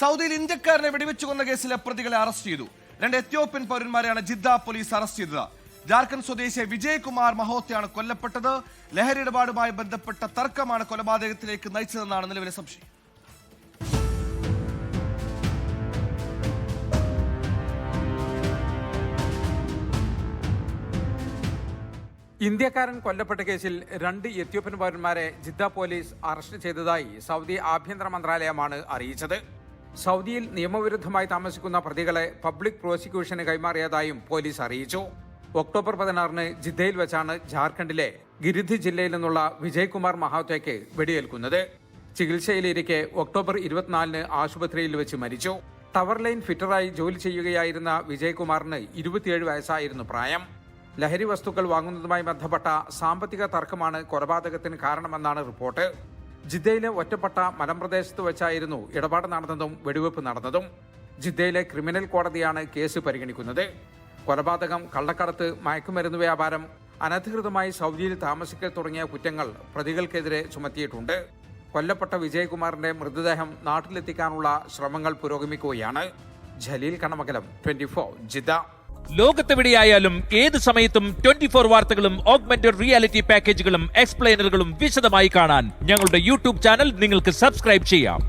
സൗദിയിൽ ഇന്ത്യക്കാരനെ വെടിവെച്ചു കൊന്ന കേസിലെ പ്രതികളെ അറസ്റ്റ് ചെയ്തു. 2 എത്യോപ്യൻ പൗരന്മാരെയാണ് ജിദ്ദ പോലീസ് അറസ്റ്റ് ചെയ്തത്. ജാർഖണ്ഡ് സ്വദേശി വിജയ് കുമാർ മഹോത്തയാണ് കൊല്ലപ്പെട്ടത്. ലഹരി ഇടപാടുമായി ബന്ധപ്പെട്ട തർക്കമാണ് കൊലപാതകത്തിലേക്ക് നയിച്ചതെന്നാണ് നിലവിലെ സംശയം. ഇന്ത്യക്കാരൻ കൊല്ലപ്പെട്ട കേസിൽ 2 എത്യോപ്യൻ പൗരന്മാരെ ജിദ്ദ പോലീസ് അറസ്റ്റ് ചെയ്തതായി സൗദി ആഭ്യന്തര മന്ത്രാലയമാണ് അറിയിച്ചത്. സൗദിയിൽ നിയമവിരുദ്ധമായി താമസിക്കുന്ന പ്രതികളെ പബ്ലിക് പ്രോസിക്യൂഷന് കൈമാറിയതായും പോലീസ് അറിയിച്ചു. ഒക്ടോബർ 16 ജിദ്ദയിൽ വെച്ചാണ് ജാർഖണ്ഡിലെ ഗിരിധ് ജില്ലയിൽ നിന്നുള്ള വിജയ് കുമാർ മഹാത്തോയ്ക്ക് വെടിയേൽക്കുന്നത്. ചികിത്സയിലിരിക്കെ ഒക്ടോബർ 24 ആശുപത്രിയിൽ വെച്ച് മരിച്ചു. ടവർ ലൈൻ ഫിറ്ററായി ജോലി ചെയ്യുകയായിരുന്ന വിജയ് കുമാറിന് 27 വയസ്സായിരുന്നു പ്രായം. ലഹരി വസ്തുക്കൾ വാങ്ങുന്നതുമായി ബന്ധപ്പെട്ട സാമ്പത്തിക തർക്കമാണ് കൊലപാതകത്തിന് കാരണമെന്നാണ് റിപ്പോർട്ട്. ജിദ്ദയിലെ ഒറ്റപ്പെട്ട മലമ്പ്രദേശത്ത് വെച്ചായിരുന്നു ഇടപാട് നടന്നതും വെടിവെപ്പ് നടന്നതും. ജിദ്ദയിലെ ക്രിമിനൽ കോടതിയാണ് കേസ് പരിഗണിക്കുന്നത്. കൊലപാതകം, കള്ളക്കടത്ത്, മയക്കുമരുന്ന് വ്യാപാരം, അനധികൃതമായി സൗദിയിൽ താമസിക്കൽ തുടങ്ങിയ കുറ്റങ്ങൾ പ്രതികൾക്കെതിരെ ചുമത്തിയിട്ടുണ്ട്. കൊല്ലപ്പെട്ട വിജയകുമാറിന്റെ മൃതദേഹം നാട്ടിലെത്തിക്കാനുള്ള ശ്രമങ്ങൾ പുരോഗമിക്കുകയാണ്. ജലീൽ കണമകലം, 24 ജിദ്ദ. ലോകത്തെവിടെയായാലും ഏത് സമയത്തും 24 വാർത്തകളും ഓഗ്മെന്റഡ് റിയാലിറ്റി പാക്കേജുകളും എക്സ്പ്ലെയിനറുകളും വിശദമായി കാണാൻ ഞങ്ങളുടെ യൂട്യൂബ് ചാനൽ നിങ്ങൾക്ക് സബ്സ്ക്രൈബ് ചെയ്യാം.